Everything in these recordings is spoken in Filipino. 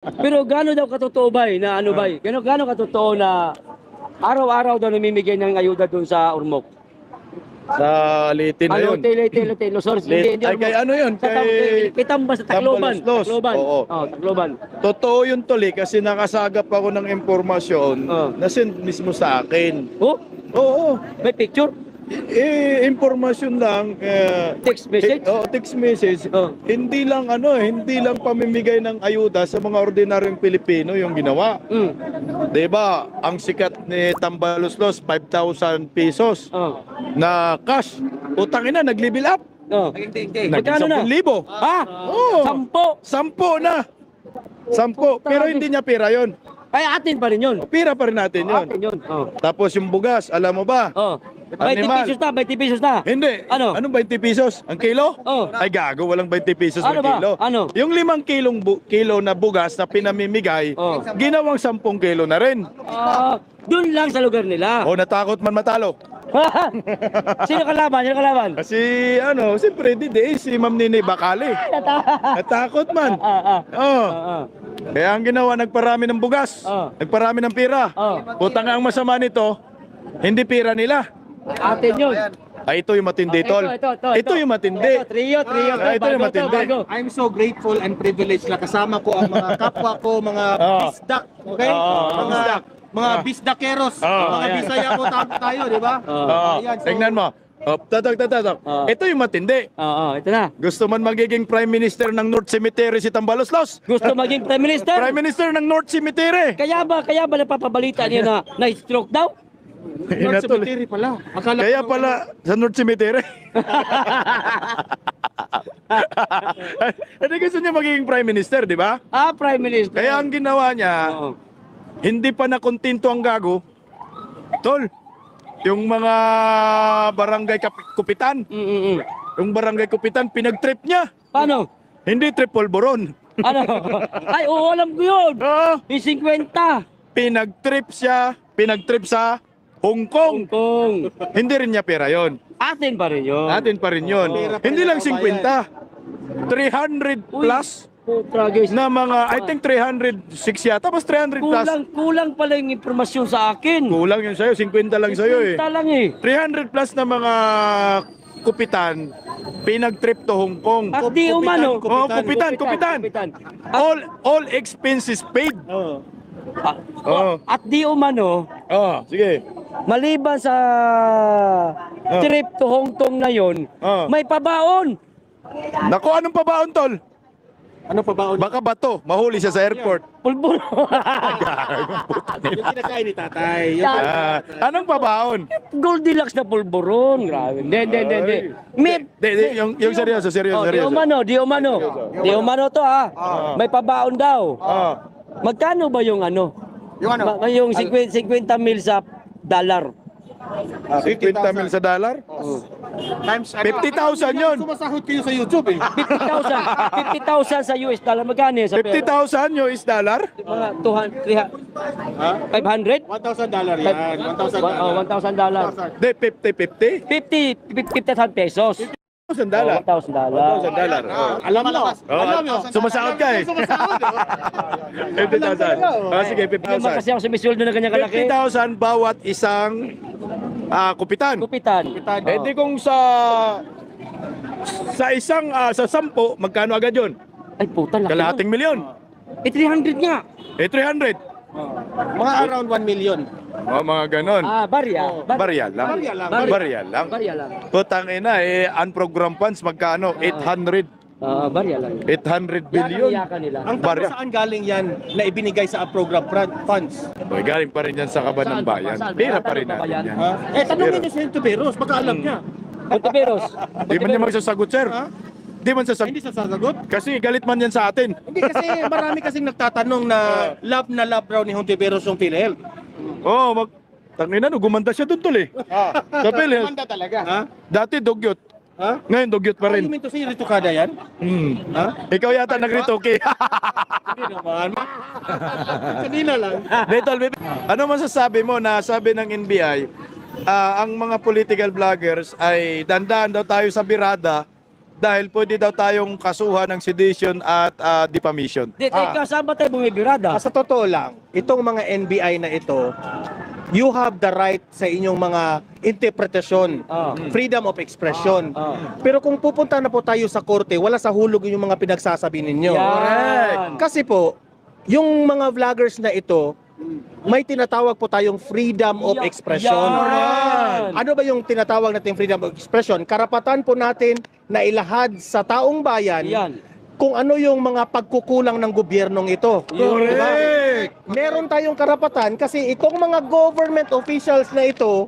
Pero gaano daw katotoo ba na ano ba? Gaano katotoo na araw-araw daw namimigay ng ayuda doon sa Ormoc? Sa Litin na Ano, yun. Luzon. Hindi Ay, kay ano yun? Kay Pitamba sa Tacloban. Tambaluslos. Tacloban. Oo. Oh, Tacloban. Totoo yun tol kasi nakasagap ako ng impormasyon na send mismo sa akin. Oh, Oo. may picture? Impormasyon lang. Text message? Text message. Oh. Hindi lang pamimigay ng ayuda sa mga ordinaryong Pilipino yung ginawa. 'Di ba? Ang sikat ni Tambaluslos 5,000 pesos Oh. na cash. Utang ina nag-level up. Oh. Magkano na? 10,000. Ha? Oo. 10. 10 na. 10. Pero hindi niya pera 'yon. Ay, atin pa rin yun. Pera pa rin natin 'yon. Atin yun. Oh. Tapos yung bugas, alam mo ba? Oh. 20 Animal. pesos na, 20 pesos na. Hindi. Ano? Anong 20 pesos? Ang kilo? Oh. Ay gago, walang 20 pesos Ano ang ba? kilo. Ano? Yung 5 kilo na bugas na pinamimigay, Oh. ginawang 10 kilo na rin. Doon lang sa lugar nila. O natakot man matalo. Sino kalaban? Sino kalaban? Kasi siyempre si Ma'am Nini Bakali. Natakot man. Oh. Kaya ang ginawa, nagparami ng bugas. Nagparami ng pera. Putang ang masama nito, hindi pera nila. Atin yun. Ay, ito yung matindi, tol. Ito yung matindi. Trio. Ito yung matindi. I'm so grateful and privileged na kasama ko ang mga kapwa ko, mga bisdak, okay? Mga bisdakeros, mga Ayan. Bisaya po tayo, di ba? Ayan, so- Tingnan mo. Tatak. Ito yung matindi. Ito na. Gusto man magiging Prime Minister ng North Cemetery si Tambaluslos? Gusto maging Prime Minister? Prime Minister ng North Cemetery. Kaya ba napapabalita niya na stroke daw? North Cemetery pala. Akala Kaya ko- pala sa North Cemetery. Hindi gusto niya magiging Prime Minister, di ba? Prime Minister. Kaya ang ginawa niya, Oo. hindi pa nakontento ang gago. Tol, yung mga barangay kupitan, yung barangay kupitan, pinag-trip niya. Paano? Hindi trip polvoron. Ano? Ay, oo, alam ko yun. Yung 50. Pinag-trip sa Hong Kong. Hong Kong. Hindi rin niya pera yon. Atin pa rin yun. Atin pa rin yun. Hindi lang 50. 300 plus Putra, guys. na mga, I think 306 yata, mas 300 plus. Kulang pala yung impormasyon sa akin. Kulang yun sa'yo, 50 lang sa'yo eh. 50 lang eh. 300 plus na mga kupitan, pinag-trip to Hong Kong. At di umano. Oh, kupitan. All expenses paid. At di umano, Sige. maliban sa trip to Hong Kong na yon, may pabaon. Nako, anong pabaon, tol? Ano pa ba? Baka bato, mahuli siya sa airport. Pulbul. Yung kinakain ni tatay. Anong pabaon? Goldilocks na pulburon. Grabe. Hindi. Yung seryoso. Di umano to ha. May pabaon daw. Magkano ba yung ano? Yung ano? Yung 50 mil sa dollar. 50 mil sa dollar? Times 50,000 yun. Sumasahod kayo sa YouTube eh. 50,000 sa US dollar. Magkano yan sa pera? 50,000 US dollar? Mga 500? $1,000 yan. $1,000. $1,000. De, 50? 50,000 pesos. $1,000 dollar. $1,000. $1,000. Alam mo. Alam mo. Sumasahod ka eh. Sumasahod. 50,000. Sige, Hindi naman kasi 50,000. ako sumisweldo na ganyan kalaki. 50,000 bawat isang kupitan. Kupitan. Eh di kung sa isang sa 10, magkano agad yun? Ay puta, laki. Kalahating milyon. 300 nga. 300. Mga around 1 million. Mga ganon. Barya. Barya lang. Barya lang. Barya lang. Putang ina unprogram funds magkano? 800. Barya lang. 800 billion. Iyakan nila. Ang Barya. saan galing yan na ibinigay sa program funds? Oy, galing pa rin yan sa kaban ng bayan. Pera pa rin natin yan. Tanungin niyo si Tuberos, baka alam niya. Monteveros. Di man niya magsasagot, sir. Di man sasagot. Hindi sasagot? Kasi galit man yan sa atin. Hindi kasi marami kasing nagtatanong na love raw ni Hontiveros yung PhilHealth. Oo, tangina no, gumanda siya doon tol eh. Sa PhilHealth. Manda talaga. Ha? Dati dugyot. Ha? Ngayon dugyot pa Ay, rin. minto si Rito Kada yan? Ha? Ikaw yata nagritoke. Hindi naman. Kanina lang. Little baby. Ano masasabi mo na sabi ng NBI, ang mga political vloggers ay dandaan daw tayo sa birada dahil pwede daw tayong kasuhan ng sedition at defamation. Ikaw, saan ba tayo bumibirada? Sa totoo lang, itong mga NBI na ito, you have the right sa inyong mga interpretasyon, freedom of expression. Pero kung pupunta na po tayo sa korte, wala sa hulog yung mga pinagsasabi ninyo. Yan. Kasi po, yung mga vloggers na ito, may tinatawag po tayong freedom of expression. Yan. Ano ba yung tinatawag natin freedom of expression? Karapatan po natin na ilahad sa taong bayan Yan. kung ano yung mga pagkukulang ng gobyernong ito. Correct! Meron tayong karapatan kasi itong mga government officials na ito,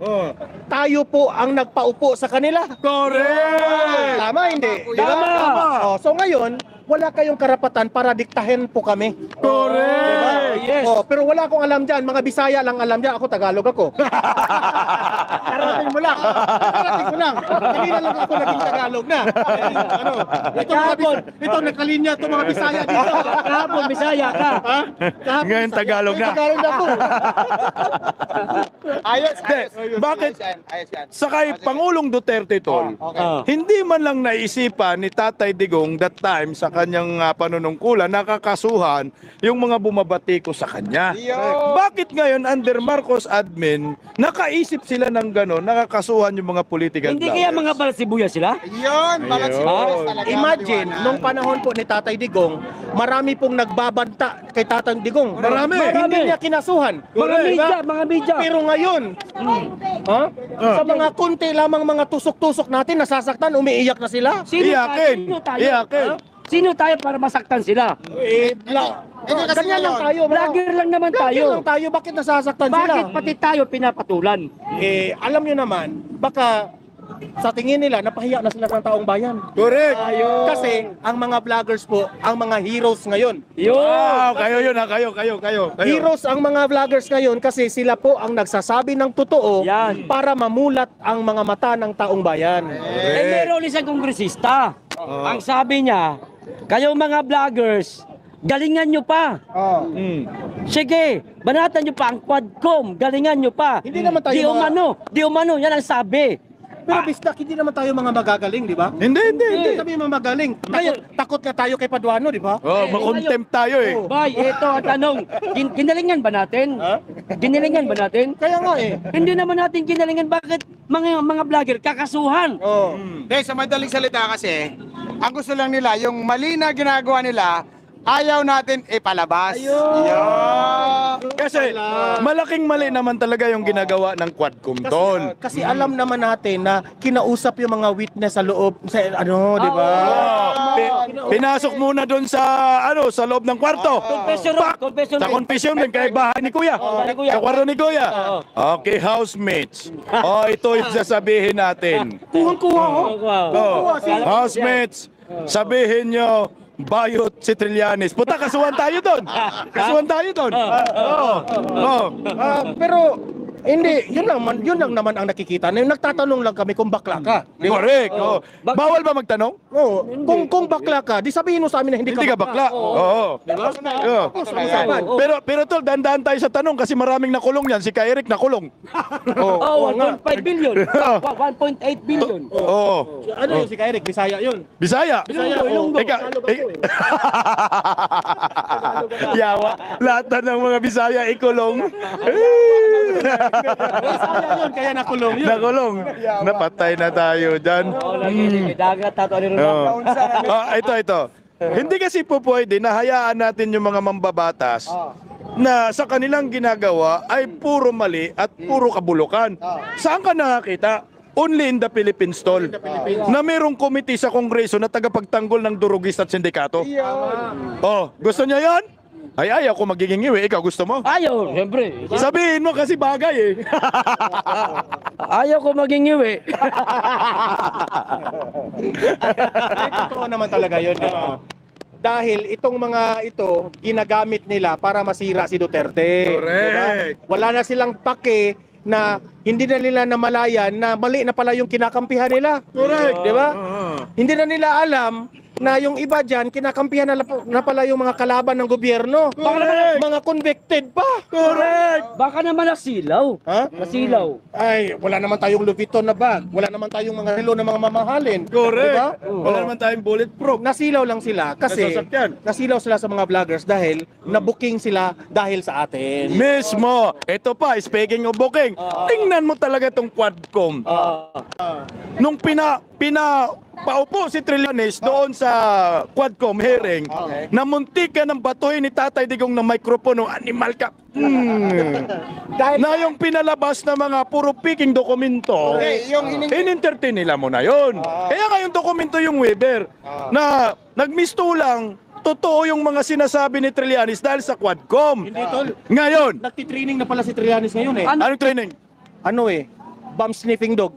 tayo po ang nagpaupo sa kanila. Correct! Tama, hindi? Di ba? Tama. Oh, so ngayon, wala kayong karapatan para diktahin po kami. Correct! Yes. Oh, pero wala akong alam dyan. Mga Bisaya lang alam dyan. Ako, Tagalog ako. Karating mo lang. Karating mo lang. Hindi na lang ako naging Tagalog na. Ano? Ito nakalinya itong mga Bisaya dito. Kahapon, Bisaya ka. Ha? Kahapon, Ngayon, Bisaya. Tagalog na. Tagalog na ako. Ayos, Hindi, bakit? Ayos yan. Sakay Pangulong Duterte, tol, hindi man lang naisipan ni Tatay Digong that time sa kanyang panunungkulan, nakakasuhan yung mga bumabati ko sa kanya. Bakit ngayon under Marcos admin, nakaisip sila ng gano'n, nakakasuhan yung mga political Hindi kaya mga balasibuya sila? Yun, balat Ayun. sibuyas talaga. Imagine, nung panahon po ni Tatay Digong, marami pong nagbabanta kay Tatay Digong. Marami. Hindi niya kinasuhan. Mga media. Pero ngayon, sa mga kunti lamang mga tusok-tusok natin, nasasaktan, umiiyak na sila. Iyakin. Iyakin. Sino tayo para masaktan sila? Ganyan lang tayo. Vlogger lang naman Vlogger tayo. lang tayo. Bakit nasasaktan sila? Bakit pati tayo pinapatulan? Alam nyo naman, baka sa tingin nila, napahiya na sila ng taong bayan. Correct. Kasi ang mga vloggers po, ang mga heroes ngayon. Wow, kayo yun ha, kayo. Heroes ang mga vloggers ngayon kasi sila po ang nagsasabi ng totoo Yan. para mamulat ang mga mata ng taong bayan. Meron isang kongresista. Ang sabi niya, kayo mga vloggers, galingan nyo pa. Sige, banatan nyo pa ang Quadcom, galingan nyo pa. Hindi naman tayo Di umano, yan ang sabi. Pero bisdak, hindi naman tayo mga magagaling, di ba? Hindi. Hindi kami mga magaling. Takot na tayo kay Paduano, di ba? Oh, makontempt tayo eh. Bay, ito ang tanong, kinalingan ba natin? Kinalingan ba natin? Kaya nga eh. Hindi naman natin kinalingan, bakit mga vlogger kakasuhan? Oh. Dahil sa madaling salita kasi, ang gusto lang nila, yung mali na ginagawa nila, ayaw natin ipalabas. Kasi malaking mali naman talaga yung ginagawa ng Quadcom, tol. Kasi alam naman natin na kinausap yung mga witness sa loob, sa ano, di ba? Pinasok muna doon sa sa loob ng kwarto. Confession room, confession Sa room. confession din kay bahay ni Kuya. ni Kuya. Sa kwarto ni Kuya. Okay, housemates. Ito yung sasabihin natin. Kuhang-kuha, oh. Housemates, sabihin nyo, Bayot si Trillanes. Puta, kasuhan tayo doon. Kasuhan tayo doon. Pero hindi, yun lang naman ang nakikita. Nagtatanong lang kami kung bakla ka. Correct. Bawal ba magtanong? Oo. Kung bakla ka, di sabihin mo sa amin na hindi Hindi ka bakla. Oo. Pero tol, dandaan tayo sa tanong kasi maraming nakulong yan. Si Kairik nakulong. 1.5 billion. 1.8 billion. Oo. Ano yun si Kairik? Bisaya yun. Bisaya. Ilonggo. Yawa. Lahat na ng mga Bisaya ikulong. Bisaya yun, kaya nakulong yun. Nakulong. Napatay na tayo dyan. Lagi dagat tato ni Ronaldo. Ito. Hindi kasi po pwede na hayaan natin yung mga mambabatas na sa kanilang ginagawa ay puro mali at puro kabulukan. Saan ka nakakita? Only in the Philippines, tol. Na mayroong committee sa Kongreso na tagapagtanggol ng durugis at sindikato. Gusto niya yan? Ay, ayaw ko magiging iwi. Ikaw gusto mo? Ayaw, siyempre. Sabihin mo kasi bagay eh. Ayaw ko maging iwi. Totoo naman talaga yun. Dahil itong mga ito, ginagamit nila para masira si Duterte. Correct. Diba? Wala na silang pake na hindi na nila namalayan na mali na pala yung kinakampihan nila. Correct. Di ba? Oo. Hindi na nila alam na yung iba dyan, kinakampihan na pala yung mga kalaban ng gobyerno. Correct. Mga convicted pa. Correct. Baka naman nasilaw. Ha? Nasilaw. Ay, wala naman tayong Louis Vuitton na bag. Wala naman tayong mga relo na mga mamahalin. Correct. Diba? Wala naman tayong bulletproof. Nasilaw lang sila kasi Nasasakyan. nasilaw sila sa mga vloggers dahil nabuking sila dahil sa atin. Mismo. Ito pa, speaking of booking, tingnan mo talaga tong Quadcom. Nung paupo si Trillanes doon sa Quadcom hearing, namuntikan ng batuhin ni Tatay Digong ng mikropono, animal ka. Na yung pinalabas na mga puro piking dokumento, Okay, yung in-entertain nila mo na yun. Kaya nga yung dokumento yung Weber, na nagmisto lang, totoo yung mga sinasabi ni Trillanes dahil sa Quadcom. Hindi, tol. Ngayon, Nagtitraining na pala si Trillanes ngayon eh. anong training? Ano eh? Bum sniffing dog.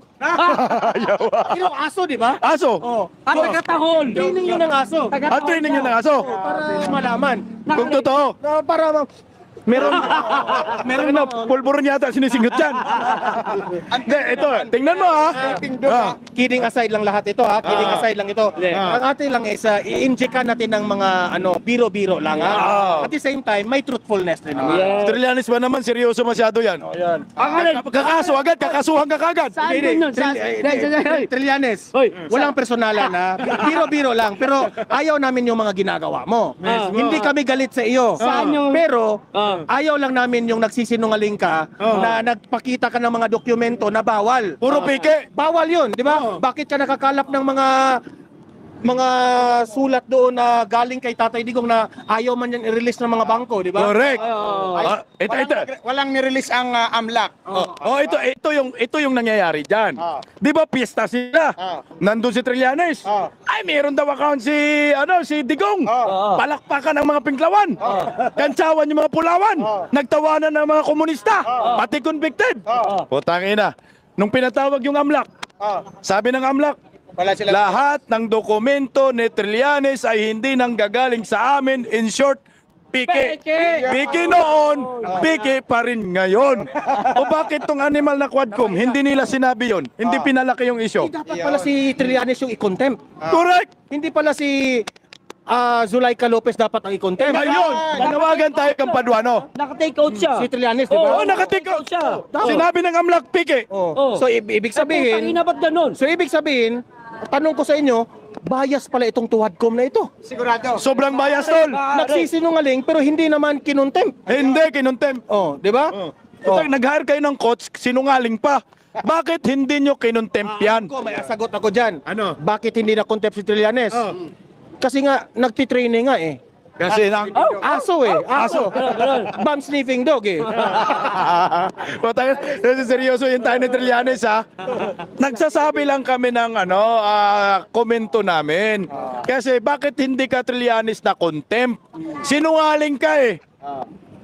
Yung aso, di ba? Aso. Oh. At nagkatahol. Training yun ng aso. Ang training yun ng aso. Para malaman. Kung totoo. Na para meron Meron na, pulburon yata sinisingot dyan. Hindi, ito, tingnan mo ha. kidding aside lang lahat ito ha. Kidding aside lang ito. Ang atin lang is i-injectan natin ng mga biro-biro lang ha. At the same time, may truthfulness din naman. Trillanes ba naman, seryoso masyado yan. Kakaso agad, kakasuhan ka kagad. Saan yun? Trillanes, Hoy, walang personalan ha. Biro-biro lang. Pero ayaw namin yung mga ginagawa mo. Hindi kami galit sa iyo. Saan yung- Pero ayaw lang namin yung nagsisinungaling ka na nagpakita ka ng mga dokumento na bawal. Puro pike. Bawal yun, di ba? Bakit ka nakakalap ng mga sulat doon na galing kay Tatay Digong na ayaw man yan i-release ng mga bangko, di ba? Correct. Ito. Walang nirelease ang AMLAC. Ito yung nangyayari dyan. Di ba pista sila? Nandun si Trillanes. Ay, meron daw account si Digong. Palakpakan ng mga pinklawan. Kantsawan yung mga pulawan. Nagtawanan ng mga komunista. Pati convicted. Putang ina. Nung pinatawag yung AMLAC, sabi ng AMLAC, Wala sila. lahat ng dokumento ni Trillanes ay hindi nanggagaling sa amin. In short, pike. Pike noon, pike pa rin ngayon. O bakit tong animal na Quadcom, hindi nila sinabi yon? Hindi pinalaki yung issue. Dapat pala si Trillanes yung i-contempt. Correct! Hindi pala si Zulaika Lopez dapat ang i-contempt. Ngayon, manawagan tayo kang Paduano. Naka-take out siya. Si Trillanes, di ba? Oo, nakatikaw siya. Sinabi ng AMLAC, pike. Oh. So ibig sabihin, Tangina, ba't ganun? tanong ko sa inyo, bias pala itong Quadcom na ito. Sigurado. Sobrang bias, tol. Nagsisinungaling pero hindi naman kinontempt. Hindi, kinuntem. Oh, di ba? Nag-hire kayo ng coach, sinungaling pa. Bakit hindi nyo kinontempt yan? May sagot ako dyan. Ano? Bakit hindi na contempt si Trillanes? Kasi nga, nagtitraining nga eh. Kasi Aso eh. Aso. Bum sniffing dog eh. seryoso yung tayo ni Trillanes ha. Nagsasabi lang kami ng komento namin. Kasi bakit hindi ka Trillanes na contempt? Sinungaling ka eh.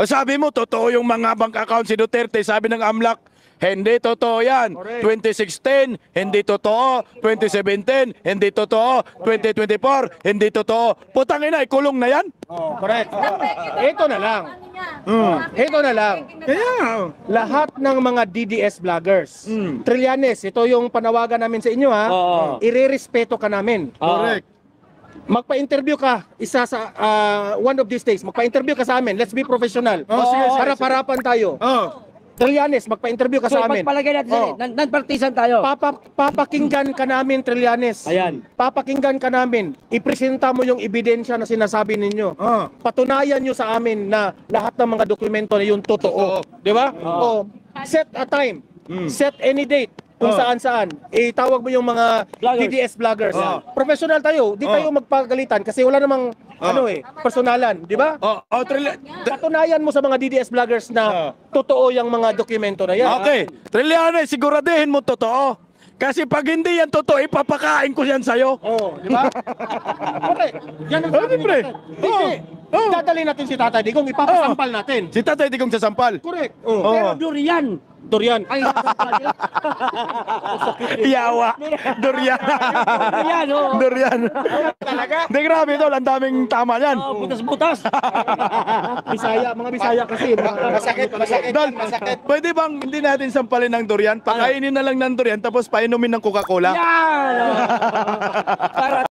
Sabi mo, totoo yung mga bank account si Duterte. Sabi ng AMLAC, hindi totoo yan. 2016, hindi totoo. 2017, hindi totoo. 2024, hindi totoo. Putang ina, ikulong na yan? Correct. Ito na lang. Ito na lang. Lahat ng mga DDS vloggers, Trillanes, ito yung panawagan namin sa inyo ha. Irerespeto ka namin. Correct. Magpa-interview ka isa sa one of these days. Magpa-interview ka sa amin. Let's be professional. Sige. Harap-harapan tayo. Trillanes, magpa-interview ka So, sa amin. pagpalagay natin non-partisan tayo. Papakinggan ka namin, Trillanes. Ayan. Papakinggan ka namin. Ipresenta mo yung ebidensya na sinasabi ninyo. Patunayan nyo sa amin na lahat ng mga dokumento na yung totoo. Di ba? Set a time. Set any date. Kung saan-saan. Itawag mo yung mga Vloggers. DDS vloggers. Professional tayo. Di tayo magpagalitan kasi wala namang personalan. Di ba? Patunayan mo sa mga DDS vloggers na totoo yung mga dokumento na yan. Okay. Trillanes, siguraduhin mo totoo. Kasi pag hindi yan totoo, ipapakain ko yan sa'yo. Di ba? Okay. Yan ang Siyempre. Dadali natin si Tatay Digong, ipapasampal natin. Si Tatay Digong sasampal. Correct. Pero durian. Durian. Ay, Yawa. Durian. durian, oh. Durian. Talaga? Hindi, grabe tol. Ang daming tama yan. Oh, butas-butas. Bisaya, mga Bisaya kasi. Masakit, masakit, Dol, masakit. pwede bang hindi natin sampalin ng durian? Pakainin na lang ng durian tapos painumin ng Coca-Cola? Yan! Oh. Para